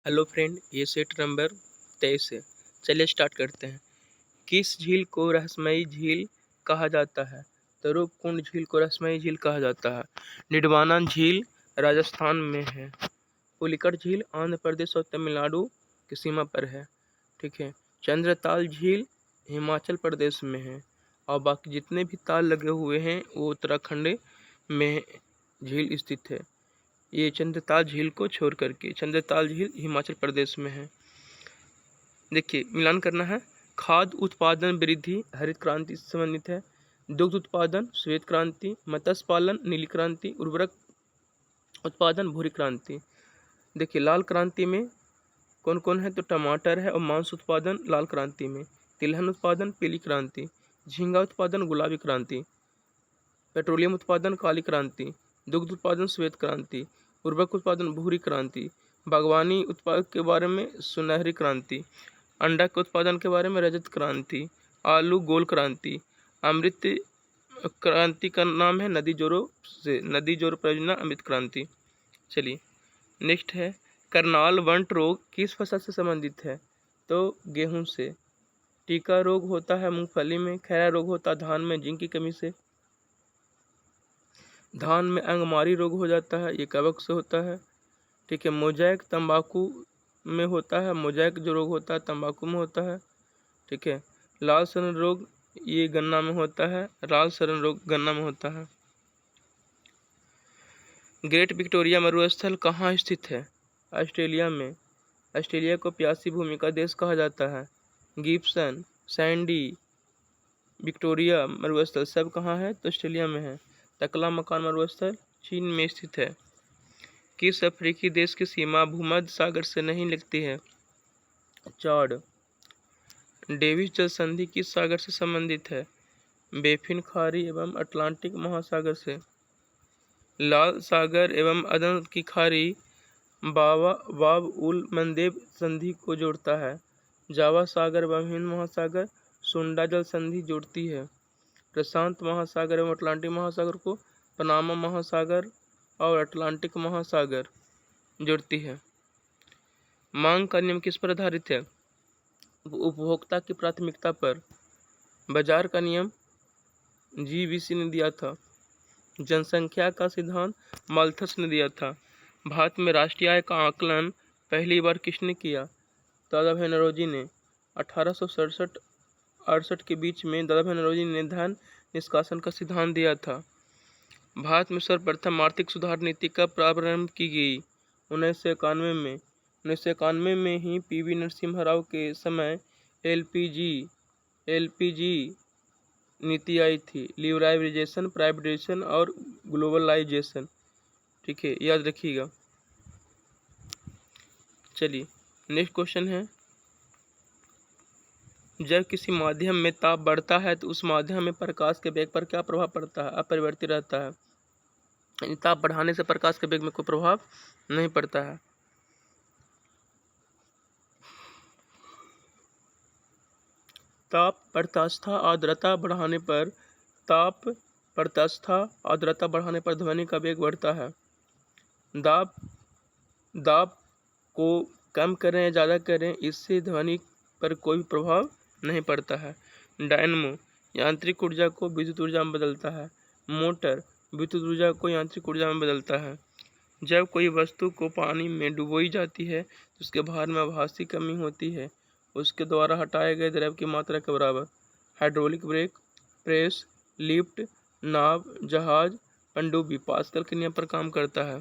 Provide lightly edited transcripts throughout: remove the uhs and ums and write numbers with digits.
Hello friend, ये set number 23 है। चलिए स्टार्ट करते हैं। किस झील को रहस्यमयी झील कहा जाता है? तो रूपकुंड झील को रहस्यमयी झील कहा जाता है। निडवाना झील राजस्थान में है। पुलिकट झील आंध्र प्रदेश और तमिलनाडु की सीमा पर है। ठीक है। चंद्रताल झील हिमाचल प्रदेश में है और बाकी जितने भी ताल लगे हुए हैं वो उत्तराखंड में झील स्थित है। ये चंद्रताल झील को छोड़ करके चंद्रताल झील हिमाचल प्रदेश में है। देखिए मिलान करना है। खाद्य उत्पादन वृद्धि हरित क्रांति से संबंधित है। दुग्ध उत्पादन श्वेत क्रांति, मत्स्य पालन नीली क्रांति, उर्वरक उत्पादन भूरी क्रांति। देखिए लाल क्रांति में कौन कौन है? तो टमाटर है और मांस उत्पादन लाल क्रांति में, तिलहन उत्पादन पीली क्रांति, झींगा उत्पादन गुलाबी क्रांति, पेट्रोलियम उत्पादन काली क्रांति, दुग्ध उत्पादन श्वेत क्रांति, उर्वरक उत्पादन भूरी क्रांति, बागवानी उत्पादन के बारे में सुनहरी क्रांति, अंडा के उत्पादन के बारे में रजत क्रांति, आलू गोल क्रांति, अमृत क्रांति का नाम है नदी जोरो परियोजना अमृत क्रांति। चलिए नेक्स्ट है, करनाल वंट रोग किस फसल से संबंधित है? तो गेहूं से। टीका रोग होता है मूंगफली में, खैरा रोग होता है धान में जिंक की कमी से। धान में अंगमारी रोग हो जाता है, ये कवक से होता है। ठीक है। मोजैक तंबाकू में होता है, मोजैक जो रोग होता है तंबाकू में होता है। ठीक है। लाल सड़न रोग ये गन्ना में होता है, लाल सड़न रोग गन्ना में होता है। ग्रेट विक्टोरिया मरुस्थल कहाँ स्थित है? ऑस्ट्रेलिया में। ऑस्ट्रेलिया को प्यासी भूमि का देश कहा जाता है। गिब्सन, सैंडी, विक्टोरिया मरुस्थल सब कहाँ है? तो ऑस्ट्रेलिया में है। तकला मकान मरुस्थल चीन में स्थित है। किस अफ्रीकी देश की सीमा भूमध्य सागर से नहीं लगती है? चाड। डेविस जल संधि किस सागर से संबंधित है? बेफिन खाड़ी एवं अटलांटिक महासागर से। लाल सागर एवं अदन की खाड़ी बाब उल मंदेब संधि को जोड़ता है। जावा सागर एवं हिंद महासागर सुंडा जल संधि जोड़ती है। प्रशांत महासागर एवं अटलांटिक महासागर को पनामा महासागर और अटलांटिक महासागर जोड़ती है। मांग का नियम किस पर आधारित है? उपभोक्ता की प्राथमिकता पर। बाजार का नियम जीवीसी ने दिया था। जनसंख्या का सिद्धांत माल्थस ने दिया था। भारत में राष्ट्रीय आय का आकलन पहली बार किसने किया? दादाभाई नौरोजी ने। 1867-68 के बीच में दादाभाई नौरोजी ने धन निष्कासन का सिद्धांत दिया था। भारत में सर्वप्रथम आर्थिक सुधार नीति का प्रारंभ की गई 1991 में। 1991 में ही पीवी नरसिम्हा राव के समय एलपीजी नीति आई थी। लिबरलाइजेशन, प्राइवेटाइजेशन और ग्लोबलाइजेशन। ठीक है, याद रखिएगा। चलिए नेक्स्ट क्वेश्चन है, जब किसी माध्यम में ताप बढ़ता है तो उस माध्यम में प्रकाश के वेग पर क्या प्रभाव पड़ता है? अपरिवर्तित रहता है। ताप बढ़ाने से प्रकाश के वेग में कोई प्रभाव नहीं पड़ता है। ताप प्रत्यास्था आर्द्रता बढ़ाने पर ध्वनि का वेग बढ़ता है। दाब को कम करें या ज़्यादा करें, इससे ध्वनि पर कोई प्रभाव नहीं पड़ता है। डायनमो यांत्रिक ऊर्जा को विद्युत ऊर्जा में बदलता है। मोटर विद्युत ऊर्जा को यांत्रिक ऊर्जा में बदलता है। जब कोई वस्तु को पानी में डुबोई जाती है तो उसके भार में आभासी कमी होती है, उसके द्वारा हटाए गए द्रव की मात्रा के बराबर। हाइड्रोलिक ब्रेक, प्रेस, लिफ्ट, नाव, जहाज, पनडुब्बी पास्कल के नियम पर काम करता है।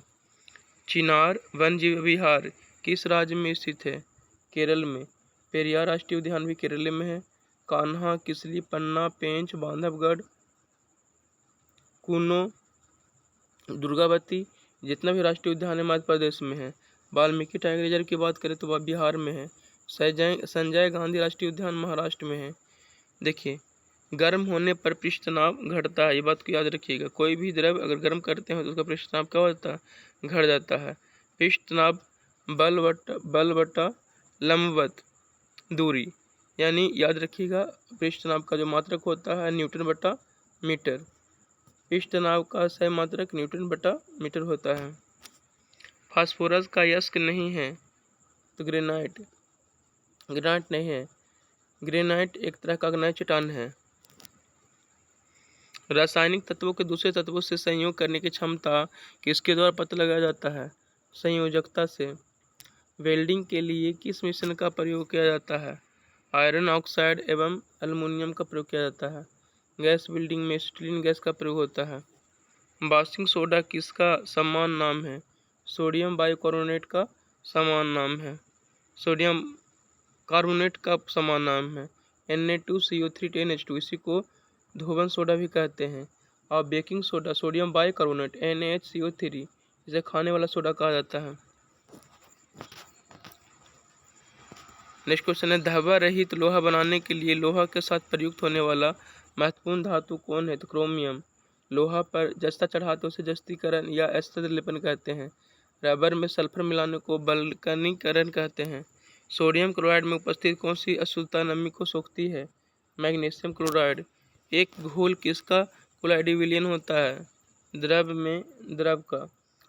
चिनार वन्यजीव विहार किस राज्य में स्थित है? केरल में। पेरियार राष्ट्रीय उद्यान भी केरल में है। कान्हा, किसली, पन्ना, पेंच, बांधवगढ़, कूनो, दुर्गावती जितना भी राष्ट्रीय उद्यान है मध्य प्रदेश में है। वाल्मीकि टाइगर रिजर्व की बात करें तो वह बिहार में है। संजय गांधी राष्ट्रीय उद्यान महाराष्ट्र में है। देखिए गर्म होने पर पृष्ठ तनाव घटता है, ये बात को याद रखिएगा। कोई भी द्रव अगर गर्म करते हैं तो उसका पृष्ठ तनाव क्या होता है? घट जाता है। पृष्ठ तनाव बल बटा लंबवत दूरी, यानी याद रखिएगा पृष्ठ तनाव का जो मात्रक होता है न्यूटन बटा मीटर। पृष्ठ तनाव का सही मात्रक न्यूटन बटा मीटर होता है। फास्फोरस का अयस्क नहीं है। तो ग्रेनाइट, ग्रेनाइट नहीं है, ग्रेनाइट एक तरह का अग्नाय चट्टान है। रासायनिक तत्वों के दूसरे तत्वों से संयोग करने की क्षमता किसके द्वारा पता लगाया जाता है? संयोजकता से। वेल्डिंग के लिए किस मिश्रण का प्रयोग किया जाता है? आयरन ऑक्साइड एवं एल्युमिनियम का प्रयोग किया जाता है। गैस बिल्डिंग में स्टीलिन गैस का प्रयोग होता है। वाशिंग सोडा किसका समान नाम है? सोडियम बाइकार्बोनेट का समान नाम है। सोडियम कार्बोनेट का समान नाम है। Na2CO3 10H2, इसी को धोवन सोडा भी कहते हैं। और baking soda sodium bicarbonate NaHCO3, इसे खाने वाला सोडा कहा जाता है। नेक्स्ट क्वेश्चन है, धाबा रहित लोहा बनाने के लिए लोहा के साथ प्रयुक्त होने वाला महत्वपूर्ण धातु कौन है? तो क्रोमियम। लोहा पर जस्ता चढ़ाते उसे जस्तीकरण या अस्तर लेपन कहते हैं। रबर में सल्फर मिलाने को बल्कनीकरण कहते हैं। सोडियम क्लोराइड में उपस्थित कौन सी अशुद्धता नमी को सोखती है? Magnesium chloride. एक घोल किसका कोलाइडी विलयन होता है? द्रव में द्रव का।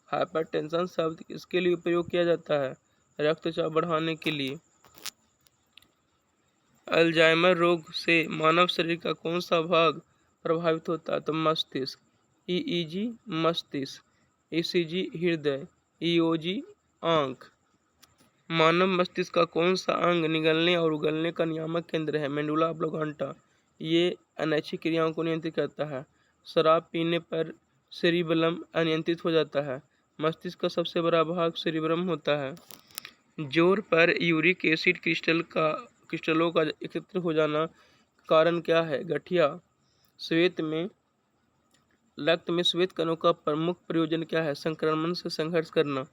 हाइपरटेंशन शब्द किसके लिए प्रयोग किया जाता है? रक्तचाप बढ़ाने के लिए। अल्जाइमर रोग से मानव शरीर का कौन सा भाग प्रभावित होता है? तो मस्तिष्क। EEG मस्तिष्क, ECG हृदय, EOG आंख। मानव मस्तिष्क का कौन सा अंग निगलने और उगलने का नियामक केंद्र है? Medulla oblongata. ये अनैच्छिक क्रियाओं को नियंत्रित करता है। शराब पीने पर सेरिबेलम अनियंत्रित हो जाता है। मस्तिष्क का सबसे बड़ा भाग सेरिब्रम होता है। जोर पर यूरिक एसिड क्रिस्टलों का एकत्र हो जाना कारण क्या है? गठिया। रक्त में श्वेत कणों का प्रमुख प्रयोजन क्या है? संक्रमण से संघर्ष करना।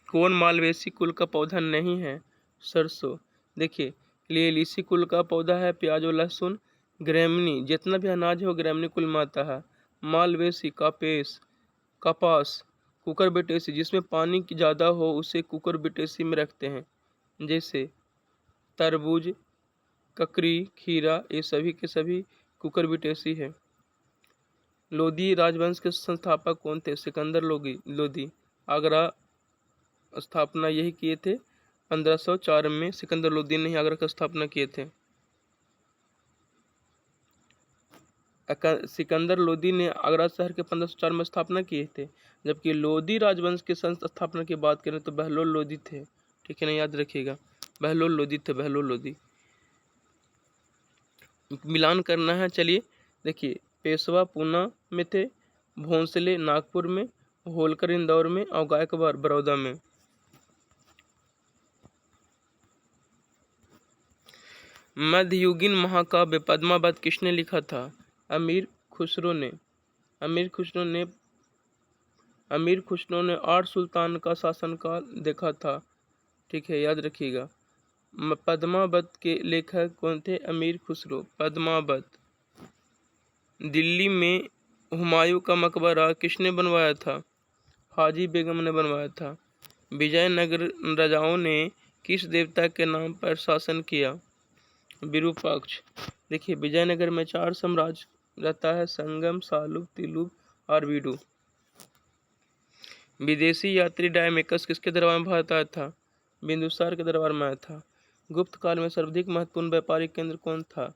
कौन मालवेसी कुल का पौधा नहीं है? सरसों। देखिए, लिएलिसी कुल का पौधा है प्याज और लहसुन। ग्रैमनी, जितना भी अनाज हो ग्रैमनी कुल में आता है। मालवेसी कपास, कुकुरबिटेसी, जिसमें पानी की ज़्यादा हो उसे कुकुरबिटेसी में रखते हैं, जैसे तरबूज, ककड़ी, खीरा, ये सभी के सभी कुकुरबिटेसी है। लोदी राजवंश के संस्थापक कौन थे? सिकंदर लोदी। आगरा स्थापना यही किए थे 1504 में। सिकंदर लोदी ने ही आगरा की स्थापना किए थे। सिकंदर लोदी ने आगरा शहर के 1504 में स्थापना किए थे, जबकि लोदी राजवंश के स्थापना की बात करें तो बहलोल लोदी थे। ठीक है ना, याद रखिएगा, बहलोल लोदी थे, बहलोल लोदी। मिलान करना है, चलिए देखिए, पेशवा पूना में थे, भोंसले नागपुर में, होलकर इंदौर में और गायकवाड़ बड़ौदा में। मध्ययुगीन महाकाव्य पद्मावत किसने लिखा था? अमीर खुसरो ने। अमीर खुसरो ने 8 सुल्तान का शासनकाल देखा था। ठीक है, याद रखिएगा। पद्मावत के लेखक कौन थे? अमीर खुसरो। पद्मावत। दिल्ली में हुमायूं का मकबरा किसने बनवाया था? हाजी बेगम ने बनवाया था। विजयनगर राजाओं ने किस देवता के नाम पर शासन किया? विरूपाक्ष। देखिए, विजयनगर में 4 साम्राज्य रहता है, संगम, सालुब, तिलुब और वीडू। विदेशी यात्री डायमेकस किसके दरबार में भारत आया था? बिंदुसार के दरबार में आया था। गुप्त काल में सर्वाधिक महत्वपूर्ण व्यापारिक केंद्र कौन था?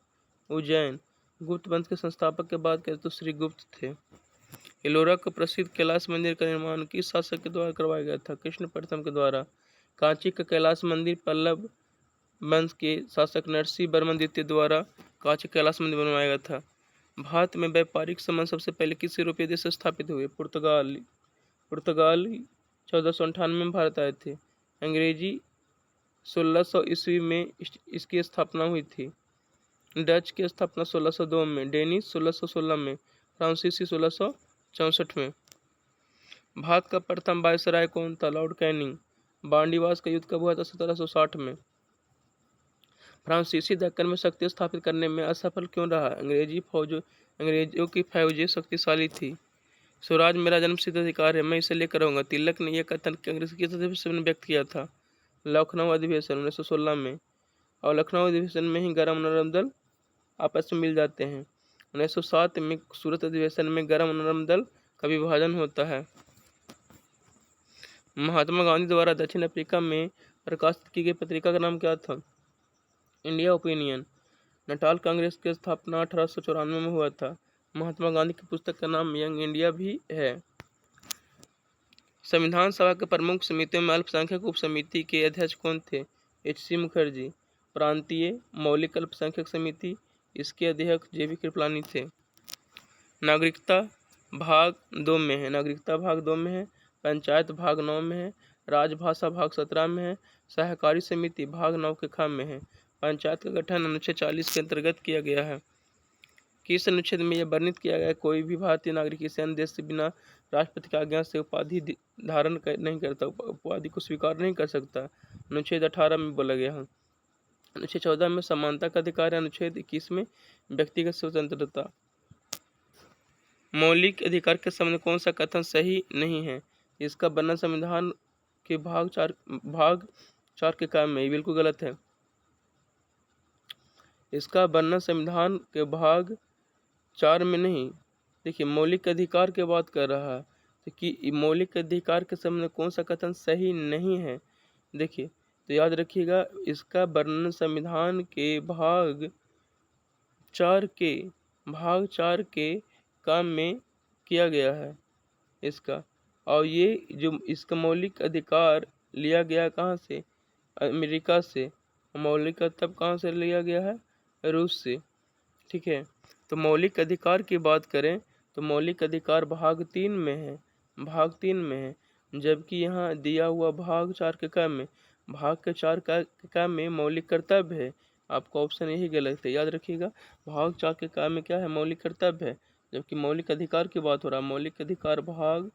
उज्जैन। गुप्त वंश के संस्थापक के बात करें तो श्री गुप्त थे। एलोरा का प्रसिद्ध कैलाश मंदिर का निर्माण किस शासक के द्वारा करवाया गया था? कृष्ण प्रथम के द्वारा। कांची का कैलाश मंदिर पल्लव वंश के शासक नरसिंह वर्मन द्वितीय द्वारा कांची कैलाश मंदिर बनवाया गया था। भारत में व्यापारिक संबंध सबसे पहले किस यूरोपीय देश से स्थापित हुए? पुर्तगाल 1498 में भारत आए थे। अंग्रेजी 1600 ईस्वी में इसकी स्थापना हुई थी। डच की स्थापना 1602 में, डेनिश 1616 में, फ्रांसीसी 1664 में। भारत का प्रथम वायसराय कौन था? Lord Canning. बांडीवास का युद्ध कब हुआ था? 1760 में। फ्रांसीसी दक्कन में शक्ति स्थापित करने में असफल क्यों रहा? अंग्रेजों की फौजें शक्तिशाली थी। स्वराज मेरा जन्मसिद्ध अधिकार है, मैं इसे लेकर रहूंगा। तिलक ने यह कथन कांग्रेस के अधिवेशन में व्यक्त किया था? लखनऊ अधिवेशन 1916 में। और लखनऊ अधिवेशन में ही गरम नरम दल आपस में मिल जाते हैं। 1907 में सूरत अधिवेशन में गरम नरम दल का विभाजन होता है। महात्मा गांधी द्वारा दक्षिण अफ्रीका में प्रकाशित की गई पत्रिका का नाम क्या था? India opinion. नटाल कांग्रेस की स्थापना 1894 में हुआ था। महात्मा गांधी की पुस्तक का नाम यंग इंडिया भी है। संविधान सभा के प्रमुख समितियों में अल्पसंख्यक उप समिति के अध्यक्ष कौन थे? H.C. मुखर्जी। प्रांतीय मौलिक अल्पसंख्यक समिति, इसके अध्यक्ष JV कृपलानी थे। नागरिकता भाग 2 में है, नागरिकता भाग 2 में है, पंचायत भाग 9 में है, राजभाषा भाग 17 में है, सहकारी समिति भाग 9 के ख में है। पंचायत का गठन अनुच्छेद 40 के अंतर्गत किया गया है। किस अनुच्छेद में यह वर्णित किया गया है? कोई भी भारतीय नागरिक किसी अन्य देश से बिना राष्ट्रपति की आज्ञा से उपाधि धारण नहीं करता, उपाधि को स्वीकार नहीं कर सकता। अनुच्छेद 18 में बोला गया है। अनुच्छेद 14 में समानता का अधिकार है। अनुच्छेद 21 में व्यक्तिगत स्वतंत्रता। मौलिक अधिकार के संबंध में कौन सा कथन सही नहीं है? इसका वर्णन संविधान के भाग 4 के क में, बिल्कुल गलत है। इसका वर्णन संविधान के भाग 4 में नहीं। देखिए, मौलिक अधिकार की बात कर रहा है, तो कि मौलिक अधिकार के संबंध में कौन सा कथन सही नहीं है? देखिए, तो याद रखिएगा, इसका वर्णन संविधान के भाग 4 के काम में किया गया है इसका। और ये जो इसका मौलिक अधिकार लिया गया कहाँ से? अमेरिका से। मौलिक तब कहाँ से लिया गया है? रूस से। ठीक है, तो मौलिक अधिकार की बात करें तो मौलिक अधिकार भाग 3 में है, भाग 3 में है, जबकि यहाँ दिया हुआ भाग 4 के क में, भाग के 4 का में मौलिक कर्तव्य है। आपका ऑप्शन यही गलत है, याद रखिएगा। भाग 4 के क में क्या है? मौलिक कर्तव्य है, जबकि मौलिक अधिकार की बात हो रहा है। मौलिक अधिकार भाग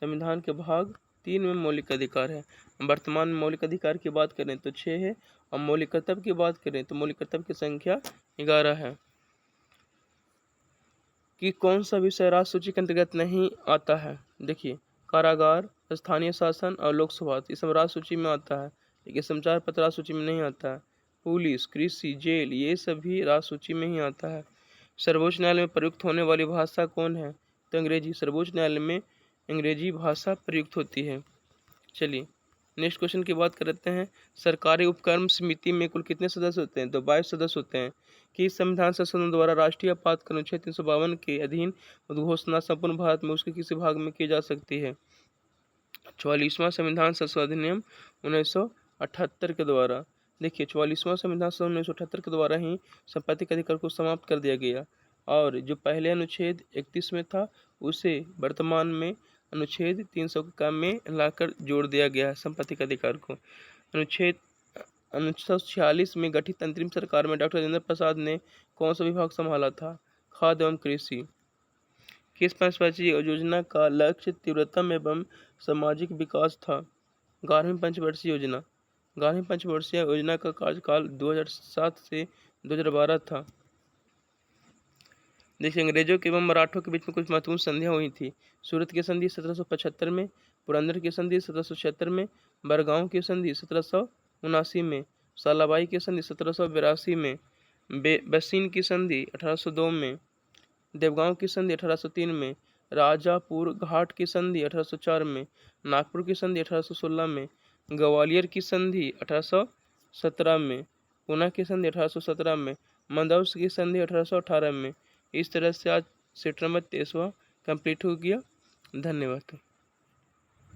संविधान के भाग 3 में मौलिक अधिकार है। वर्तमान में मौलिक अधिकार की बात करें तो 6 है, और मौलिक कर्तव्य की बात करें तो मौलिक कर्तव्य की संख्या 11 है। कि कौन सा विषय राज्य सूची के अंतर्गत नहीं आता है? देखिए, कारागार, स्थानीय शासन और लोक स्वास्थ्य, ये सब राज्य सूची में आता है, लेकिन संचार पत्र राज्य सूची में नहीं आता है। पुलिस, कृषि, जेल, ये सभी राज्य सूची में ही आता है। सर्वोच्च न्यायालय में प्रयुक्त होने वाली भाषा कौन है? तो अंग्रेजी। सर्वोच्च न्यायालय में अंग्रेजी भाषा प्रयुक्त होती है। चलिए, नेक्स्ट क्वेश्चन की बात करते हैं। सरकारी उपक्रम समिति में कुल कितने सदस्य होते हैं? तो 22 सदस्य होते हैं। कि संविधान संशोधन द्वारा राष्ट्रीय आपातकाल अनुच्छेद 352 के अधीन उद्घोषणा संपूर्ण भारत में उसके किसी भाग में की जा सकती है? 44वां संविधान संशोधन अधिनियम 1978 के द्वारा। देखिए, 44वां संविधान संशोधन 1978 के द्वारा ही संपत्ति के अधिकार को समाप्त कर दिया गया, और जो पहले अनुच्छेद 31 में था उसे वर्तमान में अनुच्छेद 300 के काम में लाकर जोड़ दिया गया है संपत्ति के अधिकार को। अनुच्छेद 1946 में गठित अंतरिम सरकार में डॉक्टर राजेंद्र प्रसाद ने कौन सा विभाग संभाला था? खाद्य एवं कृषि। किस पंचवर्षीय योजना का लक्ष्य तीव्रतम एवं सामाजिक विकास था? 11वीं पंचवर्षीय योजना। 11वीं पंचवर्षीय योजना का कार्यकाल 2007 से 2012 था। देखिए, अंग्रेजों के एवं मराठों के बीच में कुछ महत्वपूर्ण संधियां हुई थी। सूरत की संधि 1775 में, पुरंदर की संधि 1776 में, बरगांव की संधि 1779 में, सालाबाई की संधि 1782 में, बसीन की संधि 1802 में, देवगांव की संधि 1803 में, राजापुर घाट की संधि 1804 में, नागपुर की संधि 1816 में, ग्वालियर की संधि 1817 में, पूना की संधि 1817 में, मंदसौर की संधि 1818 में। इस तरह से आज सेट नंबर 23वां कंप्लीट हो गया। धन्यवाद।